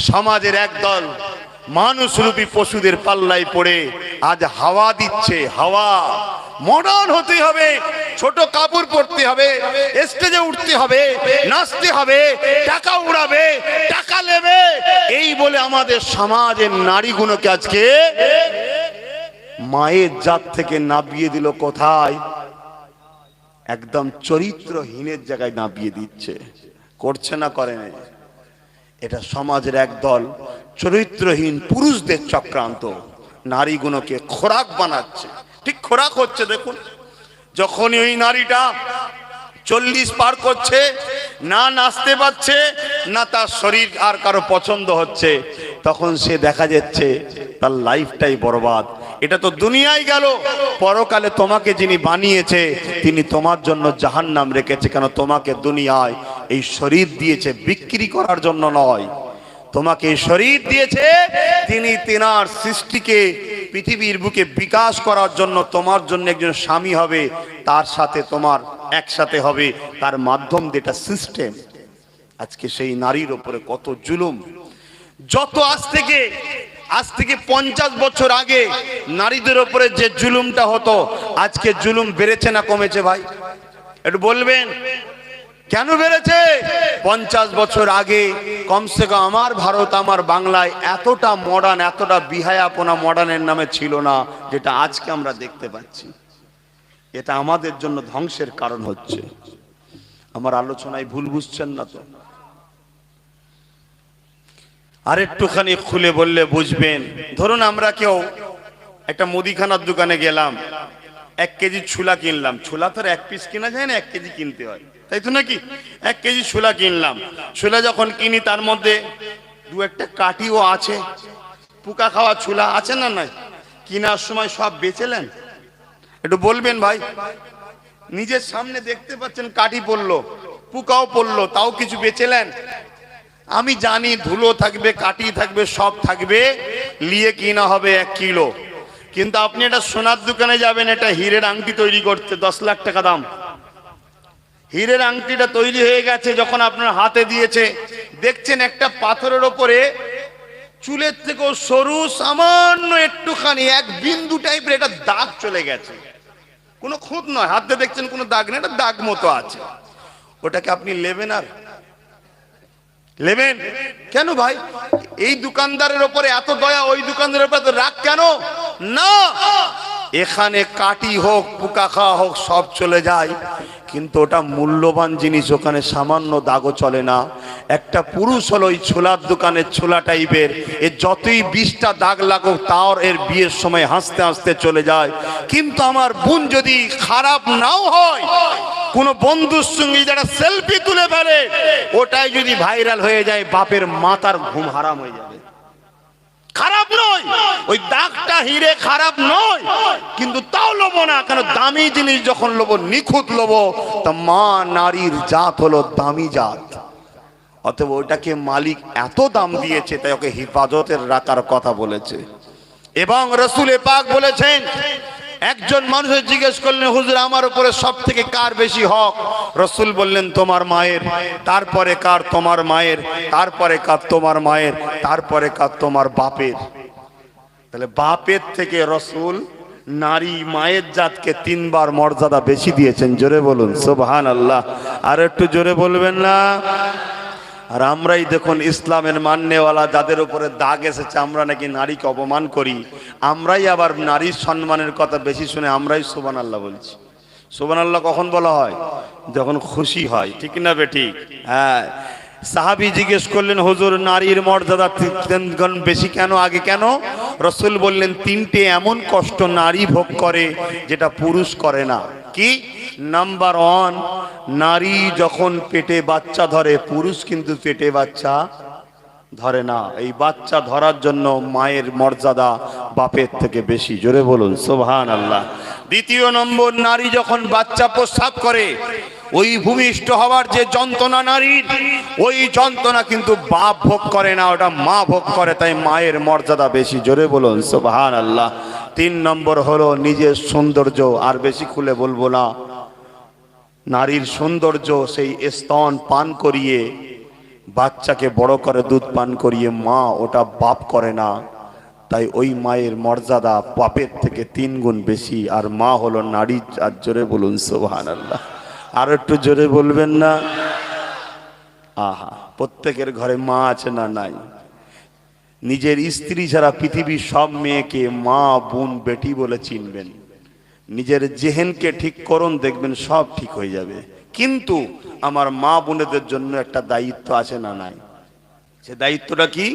সমাজের একদল মানুষরূপী পশুদের পাল্লায় পড়ে আজ হাওয়া দিচ্ছে। হাওয়া মডার্ন হতে হবে, ছোট কাপড় পরতে হবে, স্টেজে উঠতে হবে, নাচতে হবে, টাকা উড়াবে, টাকা নেবে, এই বলে আমাদের সমাজের নারীগুলোকে আজকে মায়ের জাত থেকে নাবিয়ে দিল কোথায়? একদম চরিত্রহীনের জায়গায় নাবিয়ে দিচ্ছে। করছে না করে না? এটা সমাজের একদল চরিত্রহীন পুরুষদের চক্রান্ত নারীগুলোকে খোরাক বানাচ্ছে। ঠিক খোরাক হচ্ছে। দেখুন, যখনই ওই নারীটা 40 পার করছে, না নাচতে পারছে, না তার শরীর আর কারো পছন্দ হচ্ছে, তখন সে দেখা যাচ্ছে তার লাইফটাই বরবাদ। এটা তো দুনিয়ায় গেল, পরকালে তোমাকে যিনি বানিয়েছে তিনি তোমার জন্য জাহান্নাম রেখেছে। কেন? তোমাকে দুনিয়ায় এই শরীর দিয়েছে বিক্রি করার জন্য নয়। তোমাকে এই শরীর দিয়েছে তিনি তিনার সৃষ্টিকে পৃথিবীর বুকে বিকাশ করার জন্য। তোমার জন্য একজন স্বামী হবে, তার সাথে তোমার একসাথে হবে, তার মাধ্যম দিয়ে এটা সিস্টেম। আজকে সেই নারীর উপরে কত জুলুম! যত আজ থেকে 50 বছর আগে নারীদের উপরে যে জুলুমটা হতো, আজকে জুলুম বেড়েছে না কমেছে ভাই? একটু বলবেন কেন বেড়েছে? 50 বছর আগে কমসে কম আমার ভারত, আমার বাংলায় এতটা মডার্ন, এতটা বিহায়াপনা মডার্নের নামে ছিল না যেটা আজকে আমরা দেখতে পাচ্ছি। এটা আমাদের জন্য ধ্বংসের কারণ হচ্ছে। আমার আলোচনায় ভুল বুঝছেন না তো? আর একটুখানি খুলে বললে বুঝবেন। ধরুন আমরা কেউ একটা মুদিখানার দোকানে গেলাম, 1 কেজি ছোলা কিনলাম। ছোলা তো 1 পিস কিনা যায় না, 1 কেজি কিনতে হয়, তাই তো নাকি? 1 কেজি ছোলা কিনলাম। ছোলা যখন কিনি তার মধ্যে 2-1টা কাঠিও আছে, পোকা খাওয়া ছোলা আছে না? নাই, কিনার সময় সব বেচেলেন? একটু বলবেন ভাই। নিজের সামনে দেখতে পাচ্ছেন কাঠি পড়লো, পোকাও পড়লো, তাও কিছু বেচেলেন? আমি জানি ধুলো থাকবে, কাটি থাকবে, সব থাকবে, নিয়ে কিনা হবে 1 কিলো। কিন্তু আপনি এটা সোনার দোকানে যাবেন, এটা হীরের আংটি তৈরি করতে 10 লাখ টাকা দাম। হীরের আংটিটা তৈরি হয়ে গেছে, যখন আপনার হাতে দিয়েছে দেখছেন একটা পাথরের ওপরে চুলের থেকেও সরু সামান্য একটুখানি 1 বিন্দু টাইপের একটা দাগ চলে গেছে। কোনো খুঁত নয়, হাতে দেখছেন কোনো দাগ নেই, একটা দাগ মতো আছে। ওটাকে আপনি নেবেন? আর নেবেন কেন ভাই? এই দোকানদারের উপরে এত দয়া, ওই দোকানদারের উপরে রাগ কেন? না, এখানে কাটি হোক, পোকা খাওয়া হোক, সব চলে যায়, কিন্তু ওটা মূল্যবান জিনিস, ওখানে সামান্য দাগও চলে না। একটা পুরুষ হলো ওই ছোলার দোকানের ছোলা টাইপের, এর যতই 20টা দাগ লাগুক তাও এর বিয়ের সময় হাসতে হাসতে চলে যায়। কিন্তু আমার বোন যদি খারাপ নাও হয়, কোন বন্ধুর সঙ্গে যারা সেলফি তুলে ফেলে, ওটাই যদি ভাইরাল হয়ে যায়, বাপের মাথার ঘুম হারাম হয়ে যাবে। খারাপ নয়, ওই দাগটা হিরে খারাপ নয়, কিন্তু তাও লোবো না। কেন? দামি জিনিস যখন লোবো, নিখুঁত লোবো, তা মা নারীর জাত হলো দামি জাত। অতএব ওটাকে মালিক এত দাম দিয়েছে, তাই ওকে হেফাজতের রাখার কথা বলেছে। এবং রাসূল পাক বলেছেন, একজন মানুষের জিজ্ঞেস করলেন, হুজুর আমার উপরে সব থেকে কার বেশি হক? রাসূল বললেন, তোমার মায়ের। তারপরে কার? তোমার মায়ের। তারপরে কার? তোমার মায়ের। তারপরে কার? তোমার বাপের। তাহলে বাপের থেকে রাসূল নারী মায়ের জাতকে 3 বার মর্যাদা বেশি দিয়েছেন। জোরে বলুন সুবহানাল্লাহ। আর একটু জোরে বলবেন না? আর আমরাই দেখুন ইসলামের মান্যওয়ালা যাদের উপরে দাগ এসেছে, আমরা নাকি নারীকে অপমান করি। আমরাই আবার নারীর সম্মানের কথা বেশি শুনে আমরাই সুবহানাল্লাহ বলছি। সুবহানাল্লাহ কখন বলা হয়? যখন খুশি হয়, ঠিক না বেঠিক? হ্যাঁ। সাহাবী জিজ্ঞেস করলেন, হুজুর নারীর মর্যাদা 3 গুণ বেশি কেন, আগে কেন? রাসূল বললেন, 3টে এমন কষ্ট নারী ভোগ করে যেটা পুরুষ করে না। কি? নাম্বার 1, নারী যখন পেটে বাচ্চা ধরে, পুরুষ কিন্তু পেটে বাচ্চা ধরে না। এই বাচ্চা ধরার জন্য মায়ের মর্যাদা বাপের থেকে বেশি। জোরে বলুন সুবহানাল্লাহ। দ্বিতীয় নম্বর, নারী যখন বাচ্চা প্রস্রাব করে, ওই ভূমিষ্ঠ হওয়ার যে যন্ত্রণা নারীর, ওই যন্ত্রণা কিন্তু বাপ ভোগ করে না, ওটা মা ভোগ করে, তাই মায়ের মর্যাদা বেশি। জোরে বলুন সুবহানাল্লাহ। 3 নম্বর হলো নিজের সৌন্দর্য। আর বেশি খুলে বলবো না। নারীর সৌন্দর্য সেই স্তন পান করিয়ে বাচ্চাকে বড় করে দুধ পান করিয়ে মা ওটা বাপ করে না, তাই ওই মায়ের মর্যাদা বাপের থেকে 3 গুণ বেশি। আর মা হলো নারী। আর জোরে বলুন সুবহানাল্লাহ। আর একটু জোরে বলবেন না? আহা, প্রত্যেকের ঘরে মা আছে না নাই? নিজের স্ত্রী ছাড়া পৃথিবীর সব মেয়েকে মা, বোন, বেটি বলে চিনবেন। নিজের জেহেনকে ঠিক করুন, দেখবেন সব ঠিক হয়ে যাবে। কিন্তু আমার মা বোনেদের জন্য একটা দায়িত্ব আছে না নাই? সে দায়িত্বটা কি?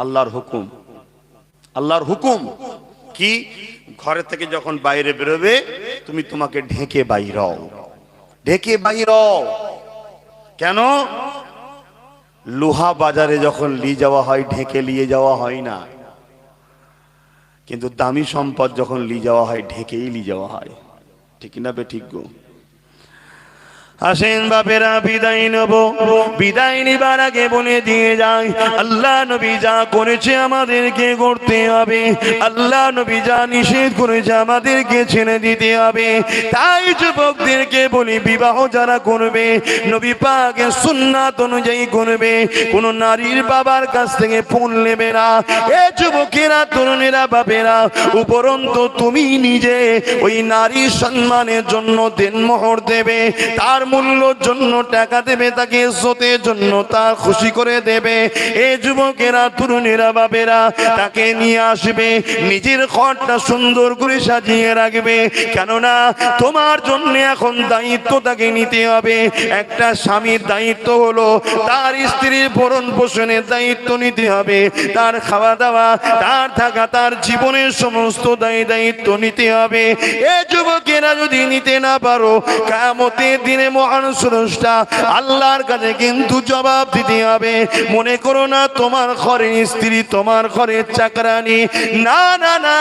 আল্লাহর হুকুম। আল্লাহর হুকুম কি? ঘরে থেকে যখন বাইরে বেরোবে তুমি তোমাকে ঢেকে বাইর হও, ঢেকে বাইর হও। কেন? লোহা বাজারে যখন নিয়ে যাওয়া হয় ঢেকে নিয়ে যাওয়া হয় না, কিন্তু দামি সম্পদ যখন নিয়ে যাওয়া হয় ঢেকেই নিয়ে যাওয়া হয়। ঠিক না বে ঠিক গো? আসেন বাপেরা, বিদায় নেব। বিদায় নিবার আগে বলে দিয়ে যায়, আল্লাহ নবী যা করেছে আমাদেরকে করতে হবে, আল্লাহ নবী যা নিষেধ করেছে আমাদেরকে ছেড়ে দিতে হবে। তাই যুবকদেরকে বলি, বিবাহ যারা করবে নবী পাকের সুন্নাত অনুযায়ী করবে। কোন নারীর বাবার কাছ থেকে ফোন নেবে না। এ যুবকেরা, তরুণেরা, বাপেরা, উপরন্তু তুমি নিজে ওই নারীর সম্মানের জন্য দেনমোহর দেবে, তার মূল্যর জন্য টাকা দেবে, তাকে ইজ্জতের জন্য তা খুশি করে দেবে। এ যুবকেরা, তরুণেরা, বাপেরা, তাকে নিয়ে আসবে, নিজের ঘরটা সুন্দর করে সাজিয়ে রাখবে। কেননা তোমার জন্য এখন দায়িত্ব তাকে নিতে হবে। একটা স্বামীর দায়িত্ব হলো তার স্ত্রীর ভরণ পোষণের দায়িত্ব নিতে হবে, তার খাওয়া দাওয়া, তার থাকা, তার জীবনের সমস্ত দায়িত্ব নিতে হবে। এ যুবকেরা, যদি নিতে না পারো, কিয়ামতের দিনে মহান স্রষ্টা আল্লাহর কাছে কিন্তু জবাব দিতে হবে। মনে করো না তোমার ঘরের স্ত্রী তোমার ঘরের চাকরানি, না না না,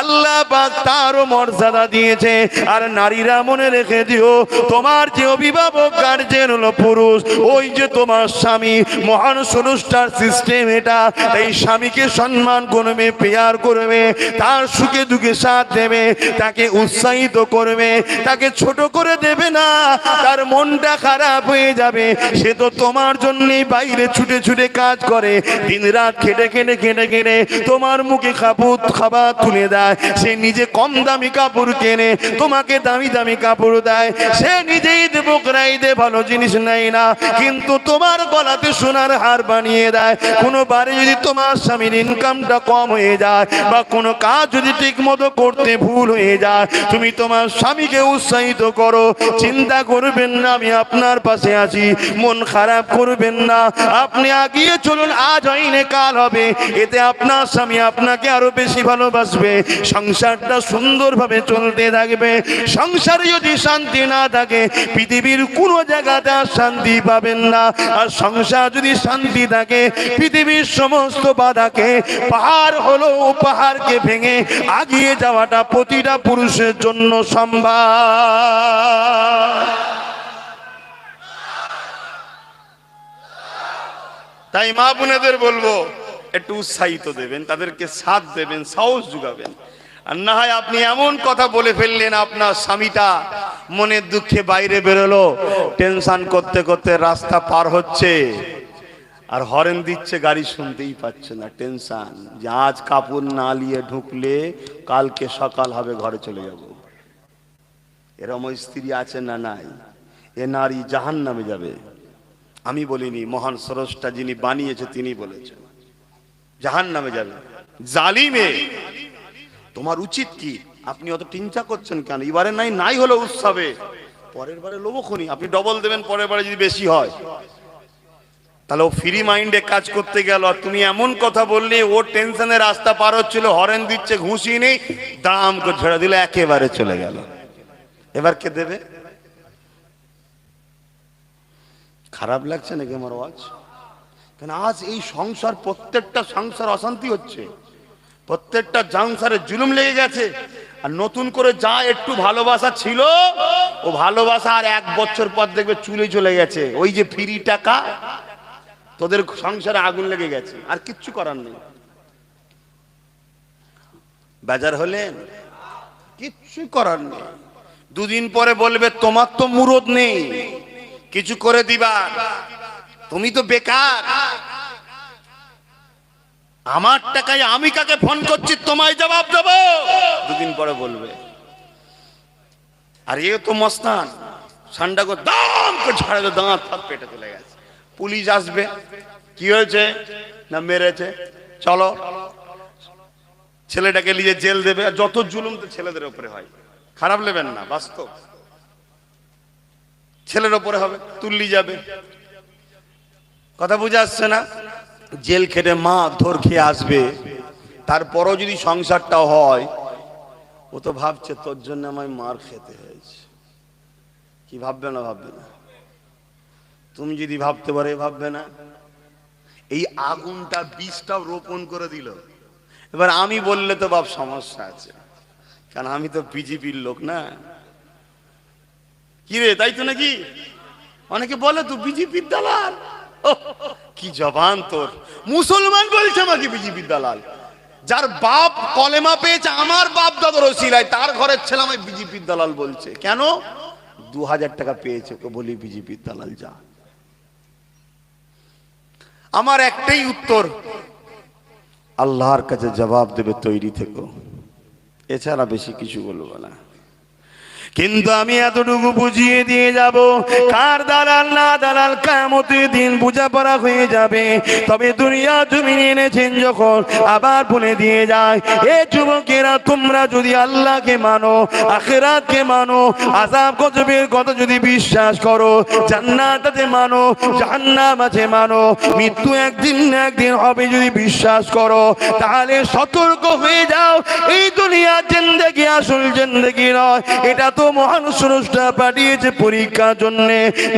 আল্লাহ পাক তারও মর্যাদা দিয়েছে। আর নারীরা মনে রেখে দিও, তোমার যে অভিভাবক গার্জেন হলো পুরুষ, ওই যে তোমার স্বামী, মহান স্রষ্টার সিস্টেম এটা। এই স্বামীকে সম্মান করবে, পেয়ার করবে, তার সুখে দুঃখে সাথ দেবে, তাকে উৎসাহিত করবে, তাকে ছোট করে দেবে না। তার মনটা খারাপ হয়ে যাবে, সে তো তোমার জন্যই বাইরে ছুটে ছুটে কাজ করে, দিন রাত খেটে খেটে খেটে খেটে তোমার মুখে খাবার তুলে দেয়। সে নিজে কম দামি কাপড় কেনে, তোমাকে দামি দামি কাপড় দেয়। সে নিজেই দেবো ক্রাইতে ভালো জিনিস নেয় না, কিন্তু তোমার গলাতে সোনার হার বানিয়ে দেয়। কোনোবারে যদি তোমার স্বামীর ইনকামটা কম হয়ে যায় বা কোনো কাজ যদি ঠিক মতো করতে ভুল হয়ে যায়, তুমি তোমার স্বামীকে উৎসাহিত করো, চিন্তা করবেন না আমি আপনার পাশে আছি, মন খারাপ করবেন না, আপনি এগিয়ে চলুন, আজ হয়নি কাল হবে। এতে আপনার স্বামী আপনাকে আরো বেশি ভালোবাসবে, সংসারটা সুন্দরভাবে চলতে থাকবে। সংসারে যদি শান্তি না থাকে, পৃথিবীর কোনো জায়গাতে আর শান্তি পাবেন না। আর সংসার যদি শান্তি থাকে, পৃথিবীর সমস্ত বাধাকে, পাহাড় হলো পাহাড়কে ভেঙে এগিয়ে যাওয়াটা প্রতিটা পুরুষের জন্য সম্ভব। তাই মা বোনেদের বলবো, একটু উৎসাহিত দেবেন, তাদেরকে সাথ দেবেন, সাহস যোগাবেন। আর না হয় আপনি এমন কথা বলে ফেললেন, আপনার স্বামীটা মনের দুঃখে বাইরে বেরোলো, টেনশন করতে করতে রাস্তা পার হচ্ছে আর হরেন দিচ্ছে, গাড়ি শুনতেই পাচ্ছে না, টেনশন যে আজ কাপড় না নিয়ে ঢুকলে কালকে সকাল হবে, ঘরে চলে যাব। এরকম স্ত্রী আছে না নাই? এ নারী জাহান্নামে যাবে। আমি বলিনি, মহান স্রষ্টা যিনি বানিয়েছে তিনি বলেছেন জাহান্নামে যাবে। জালিমে, তোমার উচিত কি? আপনি অত চিন্তা করছেন কেন? এবারে নাই হলো উৎসবে, পরের বারে লোভখনি আপনি ডবল দেবেন, পরের বারে যদি বেশি হয়। তাহলে ও ফ্রি মাইন্ডে কাজ করতে গেল, আর তুমি এমন কথা বললে, ও টেনশনে রাস্তা পার হচ্ছিল, হরেন দিচ্ছে, ঘুষি নেই, দাম করে ছেড়ে দিলে, একেবারে চলে গেল। এবার কে দেবে? খারাপ লাগছে নাকি আমার আওয়াজ? কেন আজ এই সংসার, প্রত্যেকটা সংসার অশান্তি হচ্ছে, প্রত্যেকটা সংসারে জুলুম লেগে গেছে। আর নতুন করে যা একটু ভালোবাসা ছিল, ও ভালোবাসা আর 1 বছর পর দেখবে চুলে চলে গেছে। ওই যে ফ্রি টাকা, তোদের সংসারে আগুন লেগে গেছে, আর কিচ্ছু করার নেই। বাজার হলেন, কিচ্ছু করার নেই। দুদিন পরে বলবে তোমার তো মুরদ নেই কিছু করে দিবা, তুমি তো বেকার। আমার টাকায় আমি কাকে ফোন করছি তোমায় জবাব দেবো, দুদিন পরে বলবে। আর এ তো মস্তান, ঠান্ডা করে দাম করে ছাড়া দাঁত ফাঁক পেটে চলে গেছে। পুলিশ আসবে, কি হয়েছে না মেরেছে, চলো ছেলেটাকে নিয়ে জেল দেবে। আর যত জুলুম তো ছেলেদের উপরে হয়, খারাপ নেবেন না, বাস্তব ছেলের উপরে হবে, তুললি যাবে। কথা বুঝে আসছে না? জেল খেটে মা ধর খেয়ে আসবে, তারপরও যদি সংসারটাও হয়, ও তো ভাবছে তোর জন্য আমায় মার খেতে হয়েছে। কি ভাববে না? ভাববে না? তুমি যদি ভাবতে পারো, ভাববে না? এই আগুনটা বীজটাও রোপণ করে দিল। এবার আমি বললে তো বাপ সমস্যা আছে, কারণ আমি তো বিজেপির লোক না। কি রে, তাই তো নাকি? অনেকে বলে তুই বিজেপির দালাল। কি জবান তোর! মুসলমান বলছে আমাকে বিজেপির দালাল। যার বাপ কলেমা পেয়েছে আমার বাপ দাদার ওসিলায়, তার ঘরের ছেলে আমায় বিজেপির দালাল বলছে। কেন? 2000 টাকা পেয়েছে, ওকে বলি বিজেপির দালাল যা। আমার একটাই উত্তর, আল্লাহর কাছে জবাব দেবে, তৈরি থেকো। এছাড়া বেশি কিছু বলবো না। কিন্তু আমি এতটুকু বুঝিয়ে দিয়ে যাব, কার দালাল না দালাল কিয়ামতের দিন বোঝাপড়া হয়ে যাবে। তবে দুনিয়া জমিনে এনেছেন যখন, আবার বলে দিয়ে যায়, এ যুবকেরা, তোমরা যদি আল্লাহকে মানো, আখিরাতকে মানো, আযাব গজবের কথা যদি বিশ্বাস করো, জান্নাত আছে মানো, জাহান্নাম আছে মানো, মৃত্যু একদিন না একদিন হবে যদি বিশ্বাস করো, তাহলে সতর্ক হয়ে যাও। এই দুনিয়া জিন্দেগি আসল জিন্দেগি নয়। এটা তো মহান স্রষ্টা পাঠিয়েছে পরীক্ষার জন্য।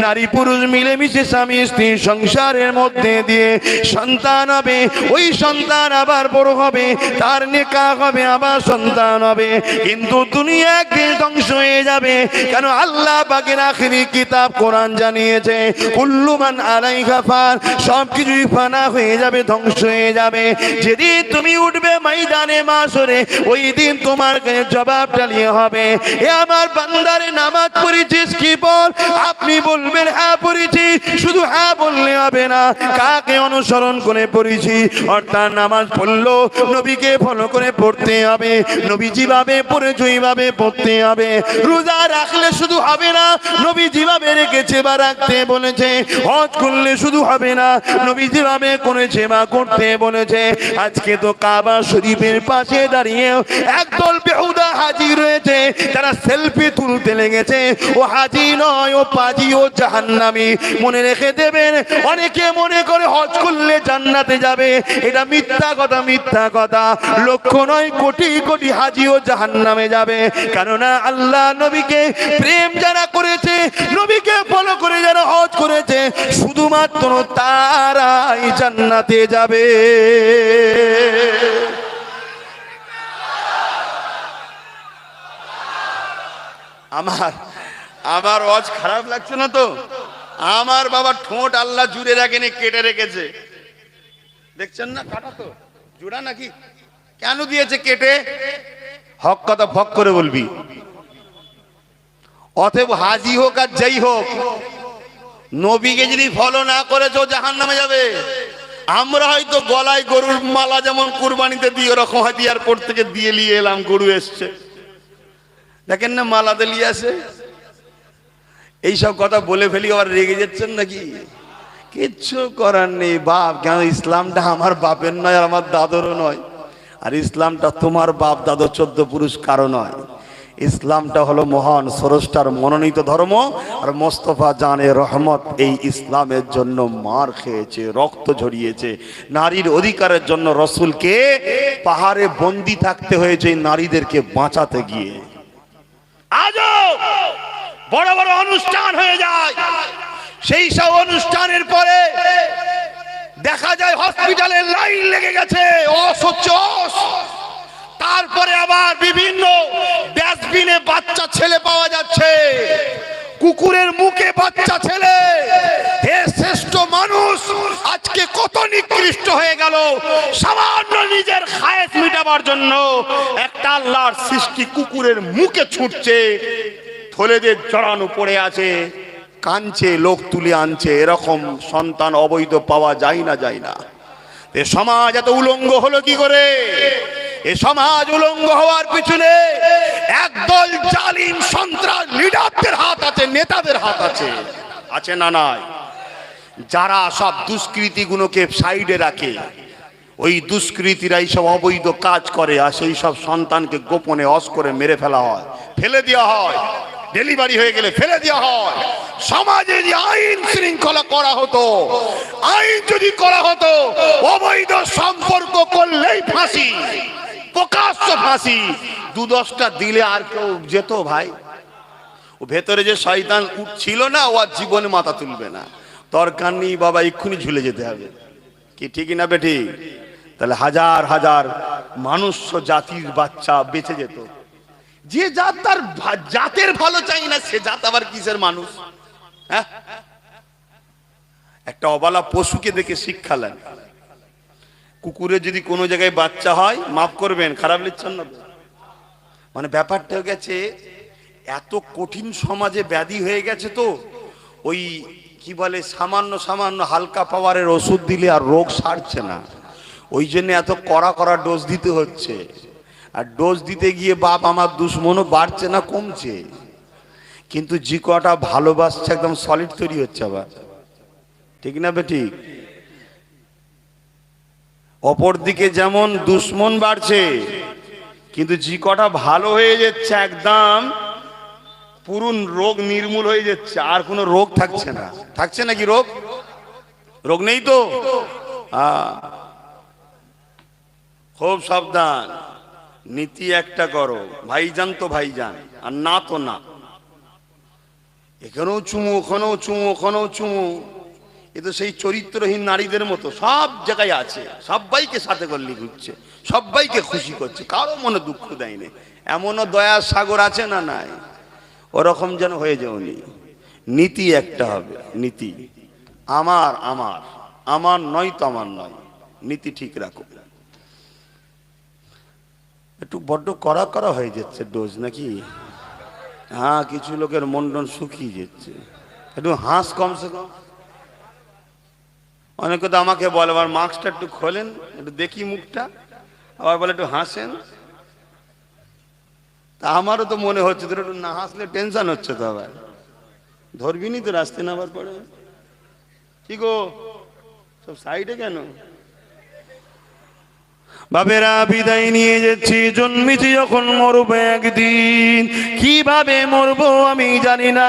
নারী পুরুষ মিলেমিশে স্বামী স্ত্রী সংসারের মধ্যে দিয়ে সন্তান হবে, ওই সন্তান আবার বড় হবে, তার নিকাহ হবে, আবার সন্তান হবে। কিন্তু দুনিয়া একদিন ধ্বংস হয়ে যাবে। কেন? আল্লাহ পাকের আখিরি কিতাব কোরআন জানিয়েছে, কুল্লু মান আলাইহা ফান, সবকিছুই ফানা হয়ে যাবে, ধ্বংস হয়ে যাবে। যেদিন তুমি উঠবে ময়দানে মাশরে, ওই দিন তোমার কাছে জবাবটা নিয়ে হবে, এ আমার বান্দারে নামাজ পড়েছিস কি বল? আপনি বলবেন হ্যাঁ পড়েছি। শুধু হ্যাঁ বললে হবে না, কাকে অনুসরণ করে পড়েছি। অর্থাৎ নামাজ পড়লো নবীকে ফলো করে পড়তে হবে, নবী যেভাবে পড়েছে ওইভাবে পড়তে হবে। রোজা রাখলে শুধু হবে না, নবী যেভাবে রেখেছে বা রাখতে বলেছে। হজ করলে শুধু হবে না, নবী যেভাবে করেছে বা করতে বলেছে। আজকে তো কাবা শরীফের পাশে দাঁড়িয়ে একদল বেহুদা হাজি রয়েছে, তারা সেলফি তুলতে লেগেছে। ও হাজি নয়, ও পাজি, ও জাহান্নামী। মনে রেখে দেবেন, অনেকে মনে করে হজ করলে জান্নাতে যাবে। এটা মিথ্যা কথা, মিথ্যা কথা। লক্ষ নয়, কোটি কোটি হাজি ও জাহান্নামে যাবে। কেননা আল্লাহ নবীকে প্রেম যারা করেছে, নবীকে ফলো করে যারা হজ করেছে, শুধুমাত্র তারাই জান্নাতে যাবে। আমার ওয়াজ খারাপ লাগছে না তো? আমার বাবা ঠোঁট আল্লাহ জুড়ে রাখেনি, কেটে রেখেছে। দেখছেন না, কাটা তো জোড়া নাকি? কেন দিয়েছে কেটে? হক কথা ভক করে বলবি। অতএব হাজি হোক আর যাই হোক, নবীকে যদি ফলো না করেছো জাহান্নামে যাবে। আমরা হয়তো গলায় গরুর মালা যেমন কুরবানিতে দিই, ওরকম হয়তো এয়ারপোর্ট থেকে দিয়ে নিয়ে এলাম, গরু এসছে, দেখেন না মালা দিয়ে আসে। এইসব কথা বলে ফেলি, আবার রেগে যাচ্ছেন নাকি? কিচ্ছু করার নেই বাপ। কেন? ইসলামটা আমার বাপের নয়, আর আমার দাদরও নয়। আর ইসলামটা তোমার বাপ দাদর 14 পুরুষ কারো নয়। ইসলামটা হলো মহান স্রষ্টার মনোনীত ধর্ম। আর মোস্তফা জানে রহমত এই ইসলামের জন্য মার খেয়েছে, রক্ত ঝরিয়েছে। নারীর অধিকারের জন্য রসুলকে পাহাড়ে বন্দি থাকতে হয়েছে নারীদেরকে বাঁচাতে গিয়ে। আজও বড় বড় অনুষ্ঠান হয়ে যায়, সেই সব অনুষ্ঠানের পরে দেখা যায় হসপিটালে লাইন লেগে গেছে, অসহ্য। তারপরে আবার বিভিন্ন ডাস্টবিনে বাচ্চা ছেলে পাওয়া যাচ্ছে, কুকুরের মুখে বাচ্চা ছেলে। হে শ্রেষ্ঠ মানুষ, আজকে কত নিকৃষ্ট হয়ে গেল। সামান্য নিজের খায়েশ মিটাবার জন্য একটা আল্লাহর সৃষ্টি কুকুরের মুখে ছুটছে, থলেদের জড়ানো পড়ে আছে। কাঁদছে, লোক তুলে আনছে, এরকম সন্তান অবৈধ পাওয়া যায় না, যায় না। এ সমাজ এত উলঙ্গ হলো কি করে? এ সমাজ উলঙ্গ হওয়ার পিছনে একদল জালিম সন্ত্রাস লিডারদের হাত আছে, নেতাদের হাত আছে, আছে না নাই? যারা সব দুষ্কৃতিগুলোকে সাইডে রাখে, ওই দুষ্কৃতীরা এইসব অবৈধ কাজ করে, আর সেই সব সন্তানকে গোপনে অস করে মেরে ফেলা হয়, ফেলে দেওয়া হয়, ডেলিভারি হয়ে গেলে ফেলে দেওয়া হয়। সমাজে যদি আইন শৃঙ্খলা করা হতো, আইন যদি করা হতো, অবৈধ সম্পর্ক করলেই ফাঁসি, প্রকাশ্য ফাঁসি, 2-10টা দিলে আর কেউ যেত ভাই? ও ভেতরে যে শয়তান উঠছিল না, ও আর জীবনে মাথা তুলবে না। দরকার নেই বাবা, এক্ষুনি ঝুলে যেতে হবে, কি ঠিক না বেটি? তাহলে হাজার হাজার মানুষ জাতির বাচ্চা বেঁচে যেত। যে জাত তার জাতের ভালো চাই না, সে জাত আবার কিসের মানুষ? হ্যাঁ, একটা অবালা পশুকে দেখে শিক্ষা নেন। কুকুরের যদি কোনো জায়গায় বাচ্চা হয়, মাফ করবেন, খারাপ লিখছেন না, মানে ব্যাপারটা হয়ে গেছে এত কঠিন সমাজে ব্যাধি হয়ে গেছে, তো ওই কি বলে সামান্য সামান্য হালকা পাওয়ারের ওষুধ দিলে আর রোগ সারছে না, ওই জন্য এত কড়া কড়া ডোজ দিতে হচ্ছে। আর ডোজ দিতে গিয়ে বাপ আমার দুশ্মনও বাড়ছে না, কমছে। কিন্তু যে কটা ভালোবাসছে একদম সলিড তৈরি হচ্ছে আবার, ঠিক না বেটি? অপর দিকে যেমন দুশ্মন বাড়ছে, কিন্তু যে কটা ভালো হয়ে যাচ্ছে একদম পুরো রোগ নির্মূল হয়ে যাচ্ছে, আর কোনো রোগ থাকছে না। থাকছে নাকি রোগ? রোগ নেই তো। খুব সাবধান, নীতি একটা করো, ভাইজান তো ভাইজান, আর না তো না। এখানেও চুমু, ওখানেও চুমু, ওখানেও চুমু। এ তো সেই চরিত্রহীন নারীদের মতো সব জায়গায় আছে, সবাইকে সাথে করলে ঘুরছে, সবাইকে খুশি করছে, কারো মনে দুঃখ দেয়নি। এমনও দয়ার সাগর আছে না নাই? ওরকম যেন হয়ে যাওনি। নীতি একটা হবে, নীতি আমার আমার আমার নয় তো আমার নয়, নীতি ঠিক রাখো। একটু বড্ড কড়া কড়া হয়ে যাচ্ছে ডোজ নাকি? হ্যাঁ, কিছু লোকের মন্ডন শুকিয়ে যাচ্ছে, একটু হাঁস কমসে কম। অনেকে তো আমাকে বলে, আবার মাস্কটা একটু খোলেন, একটু দেখি মুখটা, আবার বলে একটু হাসেন। তা আমারও তো মনে হচ্ছে তোর একটু না হাসলে টেনশন হচ্ছে, তো আবার ধরবিনি তো রাস্তায় নামার পরে। কি গো, সব সাইডে কেন? বাবেরা বিদায় নিয়ে যাচ্ছি, জন্মেছি যখন মরবো একদিন, কিভাবে মরবো আমি জানি না,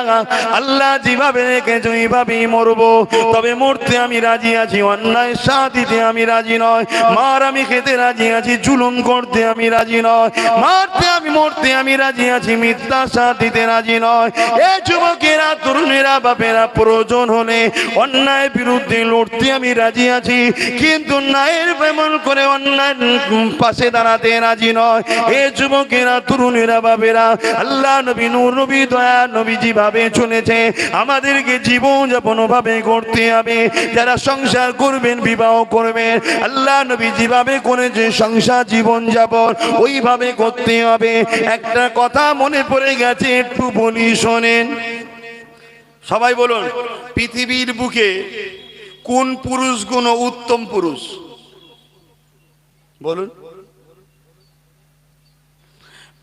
আল্লাহ যেভাবে রেখেছে ওইভাবেই মরবো। তবে মরতে আমি রাজি আছি, অন্যায় সাথীতে আমি রাজি নয়, মার আমি খেতে রাজি আছি, জুলুম করতে আমি রাজি নয়, মরতে আমি রাজি আছি, মিথ্যা সাথীতে রাজি নয়। এ যুবকেরা, তরুণেরা, বাপেরা, প্রয়োজন হলে অন্যায়ের বিরুদ্ধে লড়তে আমি রাজি আছি, কিন্তু ন্যায়ের বেমন করে অন্যায় পাশে দাঁড়াতে রাজি নয়। এ যুবকেরা, তরুণেরা, বাবেরা, আল্লাহ নবী, নূর নবী, দয়া নবী যেভাবে চলেছে, আমাদেরকে জীবন যাপন ভাবে করতে হবে। যারা সংসার করবেন, বিবাহ করবেন, আল্লাহ নবী যেভাবে করেছে সংসার জীবন যাপন ওইভাবে করতে হবে। একটা কথা মনে পড়ে গেছে, একটু বলি শোনেন। সবাই বলুন, পৃথিবীর বুকে কোন পুরুষগুলো উত্তম পুরুষ? বলুন,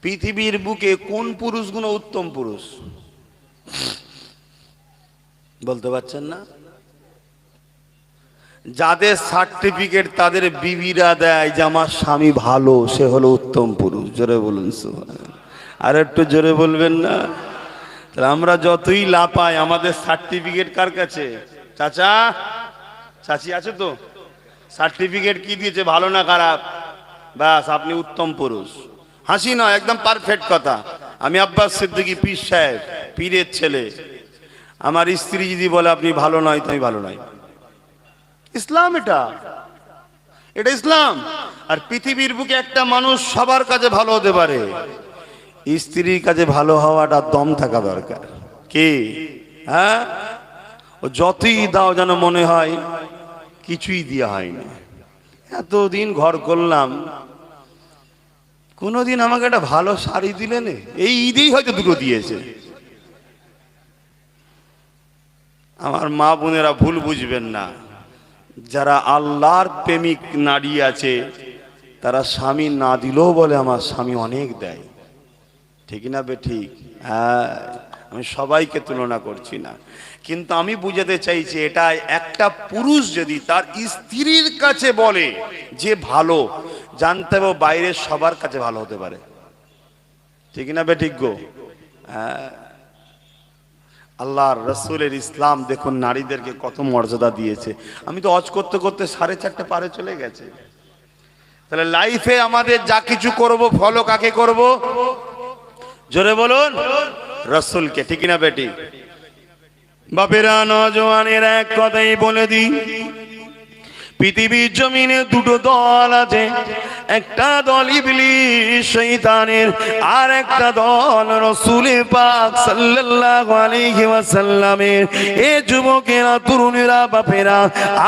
পৃথিবীর বুকে কোন পুরুষগুলো উত্তম পুরুষ? বলতে পারছেন না? যাদের সার্টিফিকেট তাদের বিবিরা দেয় যে আমার স্বামী ভালো, সে হলো উত্তম পুরুষ। জোরে বলুন সুবহানাল্লাহ। আর একটু জোরে বলবেন না? তাহলে আমরা যতই লাপাই, আমাদের সার্টিফিকেট কার কাছে? চাচা, চাচি আছে তো? সার্টিফিকেট কি দিয়েছে, ভালো না খারাপ? ব্যাস, আপনি উত্তম পুরুষ। হাসি নয়, একদম পারফেক্ট কথা। আমি আব্বাস সিদ্দিকী পীর সাহেব, পীরের ছেলে। আমার স্ত্রী যদি বলে আপনি ভালো নয়, তুমি ভালো নয়। ইসলাম এটা, এটা ইসলাম। আর পৃথিবীর বুকে একটা মানুষ সবার কাছে ভালো হতে পারে, স্ত্রীর কাছে ভালো হওয়াটা দম থাকা দরকার। কি? হ্যাঁ, ও যতই দাও যেন মনে হয় কিছুই দেওয়া হয়নি। এতদিন ঘর করলাম, কোনোদিন আমাকে একটা ভালো শাড়ি দিলে না? এই ঈদেই হয়তো দুটো দিয়েছে। আমার মা বোনেরা ভুল বুঝবেন না, যারা আল্লাহর প্রেমিক নারী আছে তারা স্বামী না দিলেও বলে আমার স্বামী অনেক দেয়। ঠিক না বে ঠিক? হ্যাঁ, আমি সবাইকে তুলনা করছি না, কিন্তু আমি বুঝাতে চাইছি এটা একটা পুরুষ যদি তার স্ত্রীর কাছে বলে যে ভালো, জানতে হবে বাইরের সবার কাছে ভালো হতে পারে। ঠিক না বে ঠিক গো? হ্যাঁ, আল্লাহর রসুলের ইসলাম দেখুন নারীদেরকে কত মর্যাদা দিয়েছে। আমি তো হজ করতে করতে 4:30 পারে চলে গেছে। তাহলে লাইফে আমাদের যা কিছু করব ফলো কাকে করব? জোরে বলুন, রসুলকে। ঠিক না বেটি? বাপেরা, নওজওয়ানেরা, এক কথাই বলে দিই, পৃথিবীর জমিনে দুটো দল আছে। একটা দল ইবলিস শয়তানের, আর একটা দল রাসূল পাক সাল্লাল্লাহু আলাইহি ওয়াসাল্লামের। এ যুবকেরা, তরুণেরা, বাপেরা,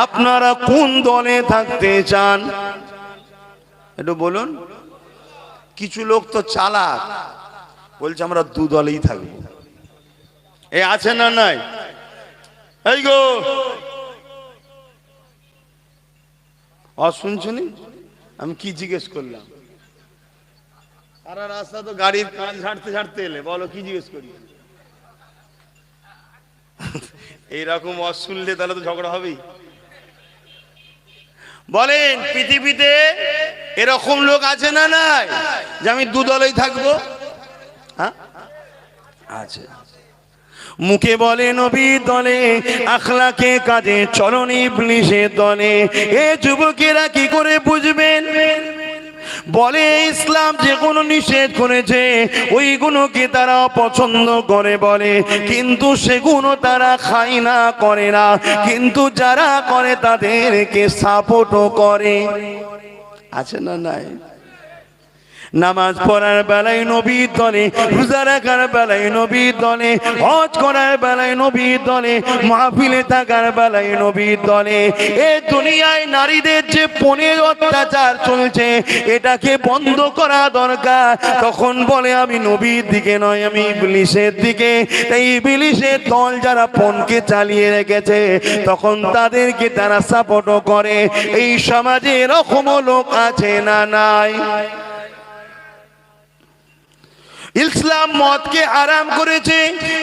আপনারা কোন দলে থাকতে চান একটু বলুন। কিছু লোক তো চালাক, বলছে আমরা দু দলেই থাকবো। এ আছে না নাই? এই গো শুনছুনি আমি কি জিজ্ঞেস করলাম? সারা রাস্তা তো গাড়ির কান ঝাড়তে ঝাড়তে এলে, বলো কি জিজ্ঞেস করি? এইরকম শুনলে তাহলে তো ঝগড়া হবেই। বলেন, পৃথিবীতে এরকম লোক আছে না নাই যে আমি দু দলেই থাকবো? হ্যাঁ আছে। মুখে বলে নবীর দলে, আখলাকে কাজে চলন ইবলিসের দলে। এ যুবকেরা কি করে বুঝবেন? বলে ইসলাম যে কোনো নিষেধ করেছে ওইগুলোকে তারা পছন্দ করে বলে, কিন্তু সেগুলো তারা খায় না, করে না, কিন্তু যারা করে তাদেরকে সাপোর্টও করে। আছে না নাই? নামাজ পড়ার বেলায় নবীর দলে, রোজা রাখার বেলায় নবীর দলে, হজ করার বেলায় নবীর দলে, মাহফিলে থাকার বেলায় নবীর দলে। এ দুনিয়ায় নারীদের যে পনের অত্যাচার চলছে এটাকে বন্ধ করা দরকার। তখন বলে আমি নবীর দিকে নয়, আমি ইবলিসের দিকে। তাই ইবলিসের দল যারা পণকে চালিয়ে রেখেছে তখন তাদেরকে তারা সাপোর্টও করে। এই সমাজে এরকম লোক আছে না নাই? ইসলাম মদকে হারাম করেছে,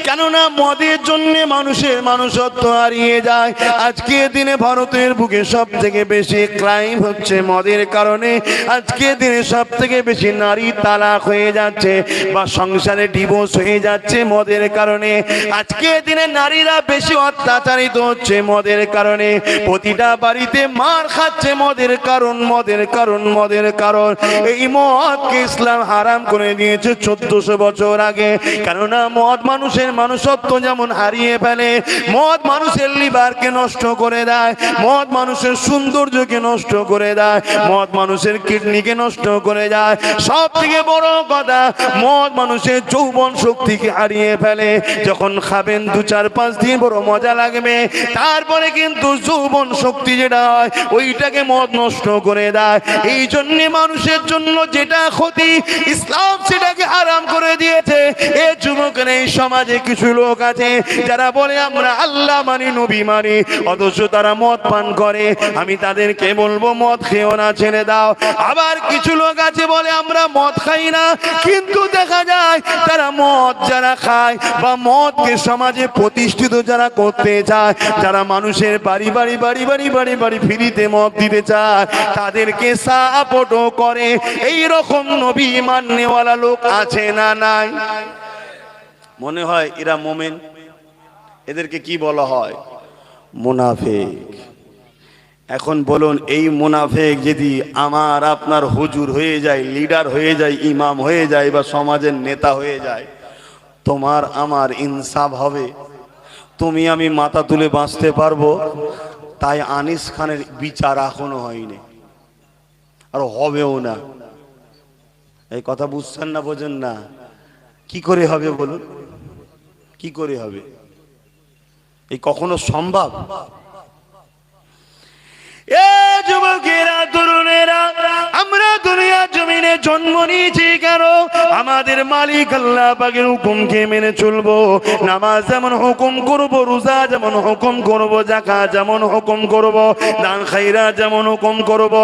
কেননা মদের জন্য মানুষের মানুষত্ব হারিয়ে যায়। আজকে দিনে ভারতের বুকে সব থেকে বেশি ক্রাইম হচ্ছে মদের কারণে। আজকে দিনে সব থেকে বেশি নারী তালাক হয়ে যাচ্ছে বা সংসারে ডিভোর্স হয়ে যাচ্ছে মদের কারণে। আজকে দিনে নারীরা বেশি অত্যাচারিত হচ্ছে মদের কারণে। প্রতিটা বাড়িতে মার খাচ্ছে মদের কারণ, মদের কারণ, মদের কারণ। এই মদকে ইসলাম হারাম করে দিয়েছে 1400 বছর আগে। কেননা মদ মানুষের মানুষত্ব যেমন হারিয়ে ফেলে, মদ মানুষের লিভারকে নষ্ট করে দেয়, মদ মানুষের সৌন্দর্যকে নষ্ট করে দেয়, মদ মানুষের কিডনিকে নষ্ট করে যায়। সব থেকে বড় কথা, মদ মানুষের যৌবন শক্তিকে হারিয়ে ফেলে। যখন খাবেন 2-4-5 দিন বড় মজা লাগবে, তারপরে কিন্তু যৌবন শক্তি যেটা হয় ওইটাকে মদ নষ্ট করে দেয়। এই জন্য মানুষের জন্য যেটা ক্ষতি, ইসলাম সেটাকে হারাম করে দিয়েছে। এ যুবকের, এই সমাজে কিছু লোক আছে যারা বলে আমরা আল্লাহ মানি, নবী মানি, অথচ তারা মদ পান করে। আমি তাদেরকে বলবো মদ খেও না, ছেড়ে দাও। আবার কিছু লোক আছে বলে আমরা মদ খাই না, কিন্তু দেখা যায় তারা মদ যারা খায় বা মদকে সমাজে প্রতিষ্ঠিত যারা করতে চায়, যারা মানুষের বাড়ি বাড়ি বাড়ি বাড়ি বাড়ি বাড়ি ফ্রিতে মদ দিতে চায়, তাদেরকে সাপোর্টও করে। এই রকম নবী মাননেওয়ালা লোক আছে না নাই? মনে হয় এরা মোমেন। এদেরকে কি বলা হয়? মুনাফিক। এখন বলুন, এই মুনাফিক যদি আমার আপনার হুজুর হয়ে যায়, লিডার হয়ে যায়, ইমাম হয়ে যায় বা সমাজের নেতা হয়ে যায়, তোমার আমার ইনসাফ হবে? তুমি আমি মাথা তুলে বাঁচতে পারবো? তাই আনিস খানের বিচার এখনো হয়নি, আর হবেও না। এই কথা বুঝছেন না, বোঝেন না? কি করে হবে বলুন? কি করে হবে? এই কখনো সম্ভব? এ যুবকেরা, তরুণেরা, আমরা দুনিয়ার জমিনে জন্ম নিয়েছি কেন? আমাদের মালিক আল্লাহ পাকের হুকুমকে মেনে চলবো। নামাজ যেমন হুকুম করব, রোজা যেমন হুকুম করব, যাকাত যেমন হুকুম করব, দান খায়রাত যেমন হুকুম করব,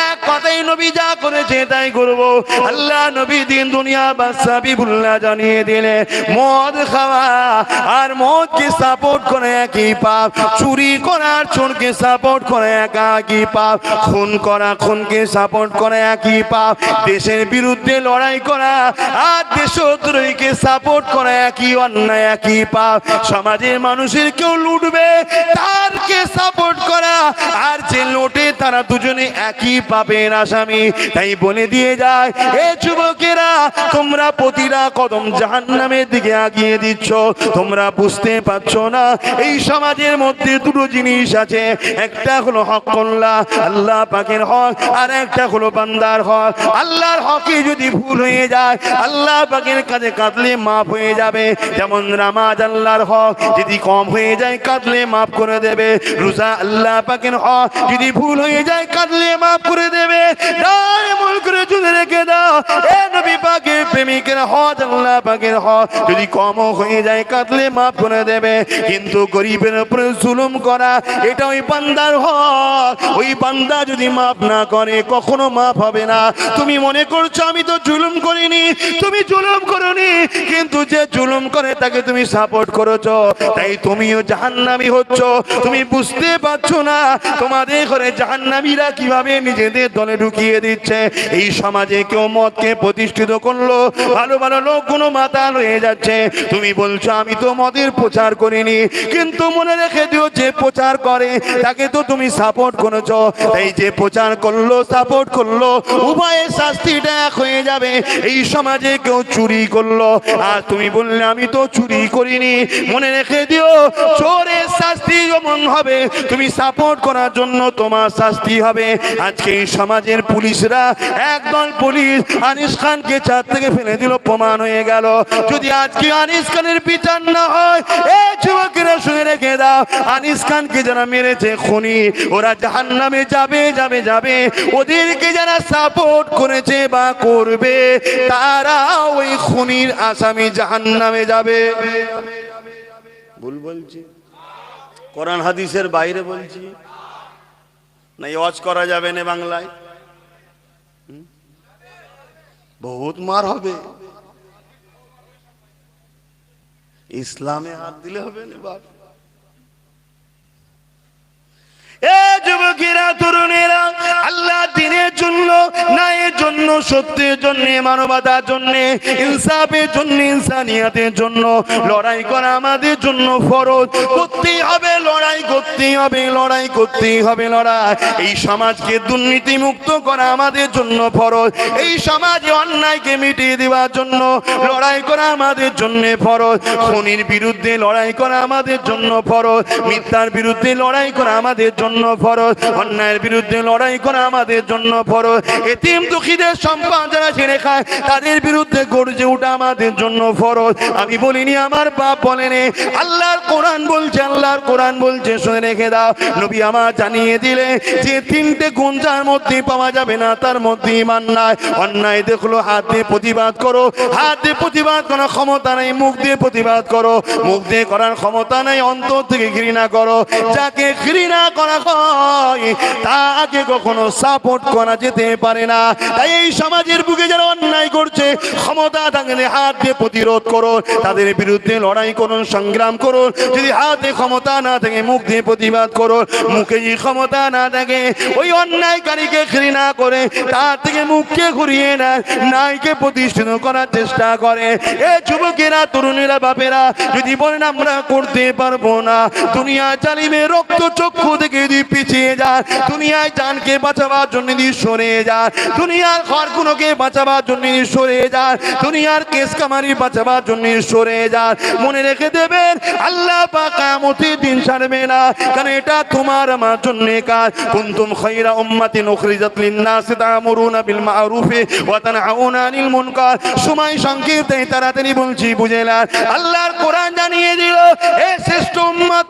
এক কথাই নবী যা করেছে তাই করব। আল্লাহ নবী দিন দুনিয়া বাদশাহিবুল্লাহ জানিয়ে দিলে মদ খাওয়া আর মদকে সাপোর্ট করে একই পাপ, চুরি করার চোরকে সাপোর্ট করে একই পাপ, খুন করা খুনকে সাপোর্ট করে একই পাপ, দেশের বিরুদ্ধে লড়াই করা আর দেশদ্রোহীকে সাপোর্ট করা একই অন্যায় একই পাপ। সমাজের মানুষের কেউ লুটবে তারকে সাপোর্ট করা আর যে লোটে তারা দুজনে একই পাপের আসামি। তাই বলে দিয়ে যায়, এ যুবকেরা তোমরা প্রতিটা কদম জাহান্নামের দিকে আগিয়ে দিচ্ছ, তোমরা বুঝতে পারছো না এই সমাজের মধ্যে দুটো জিনিস আছে, একটা হলো হকুল্লাহ আল্লাহ পাকের হক, আর একটা হলো বান্দার হক। আল্লাহর হকে যদি ভুল হয়ে যায় আল্লাহ পাকের কাছে কাঁদলে মাফ হয়ে যাবে, যেমন নামাজ আল্লাহর হক, যদি কম হয়ে যায় কাঁদলে মাফ করে দেবে। রোজা আল্লাহ পাকের হক, যদি ভুল হয়ে যায় কাঁদলে মাফ করে দেবে। এমন করে চলে রেখে দাও, এ নবী পাকের প্রেমিকের হক আল্লাহ পাকের হক, যদি কম হয়ে যায় কাঁদলে মাফ করে দেবে। কিন্তু গরিবের উপরে জুলুম করা এটা ওই বান্দার হক, ওই বান্দা যদি মাফ না করে কখনো মাফ হবে না। তুমি মনে করছো আমি তো জুলুম করিনি, তুমি জুলুম করনি, কিন্তু যে জুলুম করে তাকে তুমি সাপোর্ট করেছো, তাই তুমিও জাহান্নামী হচ্ছ। তুমি বুঝতে পারছো না তোমাদের ঘরে জাহান্নামীরা কিভাবে নিজেদের দলে ঢুকিয়ে দিচ্ছে। এই সমাজে কেউ মদকে প্রতিষ্ঠিত করলো, ভালো ভালো লোকগুলো মাতাল হয়ে যাচ্ছে। তুমি বলছো আমি তো মদের প্রচার করিনি, কিন্তু মনে রেখে দিও যে প্রচার করে তাকে তো তুমি সাপোর্ট করেছো। তাই যে প্রচার করলো সাপোর্ট করলো উভয়ের শাস্তিটা এক হয়ে যাবে। এই সমাজে কেউ চুরি করলো আর তুমি বললে আমি তো চুরি করিনি, মনে রেখে দিও চোরের শাস্তি যেমন হবে তুমি সাপোর্ট করার জন্য তোমার শাস্তি হবে। আজকে এই সমাজের পুলিশরা, একদল পুলিশ আনিস খানকে চার থেকে ফেলে দিল, প্রমাণ হয়ে গেল। যদি আজকে আনিস খানের বিচার না হয়, এই যুবকেরা শুনে রেখে দাও, আনিস খানকে যারা মেরেছে খুনি ওরা জাহান্নামে যাবে যাবে যাবে। ওদেরকে যারা সাপোর্ট করেছে বা করবে তারা ওই খুনির আসামি জাহান্নামে যাবে। ভুল বলছি? কোরআন হাদিসের বাইরে বলছি না? ওয়াজ করা যাবে না বাংলায়? বহুত মার হবে। ইসলামে হাত দিলে হবে না বাপ। এ যুবকেরা তরুণেরা, আল্লাহ দিনের জন্য, ন্যায়ের জন্য, সত্যের জন্য, মানবতার জন্য, ইনসাফের জন্য, ইনসানিয়াতের জন্য লড়াই করা আমাদের জন্য ফরজ। করতেই হবে লড়াই, করতেই হবে লড়াই, করতেই হবে লড়াই। এই সমাজকে দুর্নীতি মুক্ত করা আমাদের জন্য ফরজ। এই সমাজে অন্যায়কে মিটিয়ে দেওয়ার জন্য লড়াই করা আমাদের জন্য ফরজ। খুনির বিরুদ্ধে লড়াই করা আমাদের জন্য ফরজ। মিথ্যার বিরুদ্ধে লড়াই করা আমাদের জন্য ফরজ। অন্যায়ের বিরুদ্ধে লড়াই করা আমাদের জন্য ফরজ। এতিম দুঃখীদের সম্পদ যারা ছেড়ে খায় তাদের বিরুদ্ধে গর্জে ওঠা আমাদের জন্য ফরজ। আমি বলিনি, আমার বাপ বলেনি, আল্লাহর কোরআন বলছে, আল্লাহর কোরআন বলছে, শুনে রেখে দাও। নবী আমার জানিয়ে দিলে যে তিনটে গুণ যার মধ্যে পাওয়া যাবে না তার মধ্যে ঈমান নাই। অন্যায় দেখলো হাত দিয়ে প্রতিবাদ করো, হাত দিয়ে প্রতিবাদ করার ক্ষমতা নেই, মুখ দিয়ে প্রতিবাদ করো, মুখ দিয়ে করার ক্ষমতা নেই, অন্তর থেকে ঘৃণা করো। যাকে ঘৃণা করা হয় তাকে কখনো সাপোর্ট করা যেতে পারে না। তাই এই সমাজের বুকে যারা অন্যায় করছে ক্ষমতা থাকলে হাত দিয়ে প্রতিরোধ করো, তাদের বিরুদ্ধে লড়াই করুন, সংগ্রাম করুন। যদি হাতে ক্ষমতা না থাকে মুখ দিয়ে প্রতিবাদ করো। মুখে যদি ক্ষমতা না থাকে ওই অন্যায়কারীকে ঘৃণা করে তার থেকে মুখকে ঘুরিয়ে নেয়, নাইকে প্রতিষ্ঠিত করার চেষ্টা করে। এ যুবকেরা, তরুণেরা, বাপেরা যদি বলেন আমরা করতে পারবো না, দুনিয়া চালিমে রক্ত চক্ষু থেকে যদি পিছিয়ে যায়, দুনিয়ায় জানকে বাঁচাবার জন্য যদি সরে যায়, দুনিয়ার ঘরগুলোকে বাঁচাবার জন্য সরে যায়, দুনিয়ার কেস কামারি বাঁচাবার জন্য সরে যায়, মনে রেখে দেবেন আল্লাহ পাক কিয়ামতের দিন ছাড়বে না। কারণ এটা তোমার আমার জন্য কাজ। কুনতুম খায়রা উম্মাতিন উখরিজাত লিন-নাসি তা'মুরুনা বিল মা'রুফি ওয়া তানহাউনা আনিল মুনকার। সময় সংক্ষিপ্ত, তাড়াতাড়ি বলছি বুঝে নাও। আল্লাহর কোরআন জানিয়ে দিল, এ শ্রেষ্ঠ উম্মত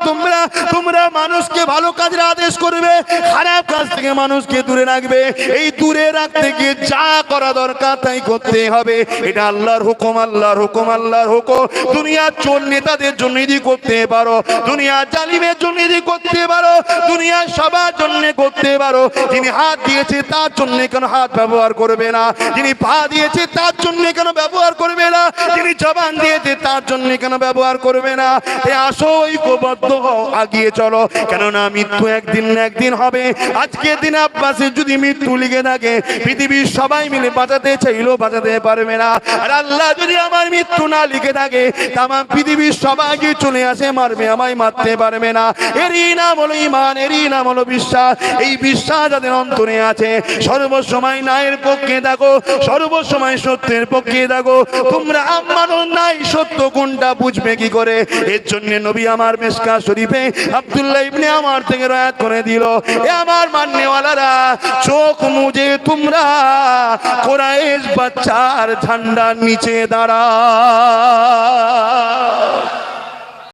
তোমরা মানুষকে ভালো কাজের আদেশ করবে, খারাপ কাজ থেকে মানুষকে দূরে রাখবে। এই দূরে রাখতে গিয়ে যা যা করা দরকার তাই করতে হবে। এটা আল্লাহর হুকুম, আল্লাহর হুকুম, আল্লাহর হুকুম। দুনিয়ার চোর নেতাদের জন্য যদি করতে পারো, দুনিয়ার জালিমের জন্য যদি করতে পারো, দুনিয়ার সবার জন্য করতে পারো। যিনি হাত দিয়েছে তার জন্য কেন হাত ব্যবহার করবে না? যিনি পা দিয়েছে তার জন্য কেন ব্যবহার করবে না? যিনি জবান দিয়েছে তার জন্য কেন ব্যবহার করবে না? এ আসো, ঐক্যবদ্ধ হও, আগিয়ে চলো। কেননা মৃত্যু একদিন না একদিন হবে। আজকের দিন আব্বাসের যদি মৃত্যু লিখে থাকে, পৃথিবীর সবাই মিলে বাঁচাতে চাইলেও বাঁচাতে পারবে না। আর আল্লাহ যদি আমার মৃত্যু না লিখে থাকে, তামাম পৃথিবীর সবাইকে চলে আসে মারবে, আমায় মারতে পারবে না। এরই নাম হলো ঈমান, এরই নাম হলো বিশ্বাস। এই বিশ্বাস যাদের অন্তরে আছে, সর্বসময় ন্যায়ের পক্ষে থাকো, সর্বসময় সত্যের পক্ষে থাকো। তোমরা আমানো নাই, সত্য কোনটা বুঝবে কি করে? এর জন্য নবী আমার মিশকাত শরীফে আব্দুল্লাহ ইবনে আমার থেকে রয়াত করে দিল, এ আমার মাননেওয়ালারা, চোখ মুজে তোমরা কুরাইশ বাচ্চার ঝান্ডার নিচে দাঁড়াও।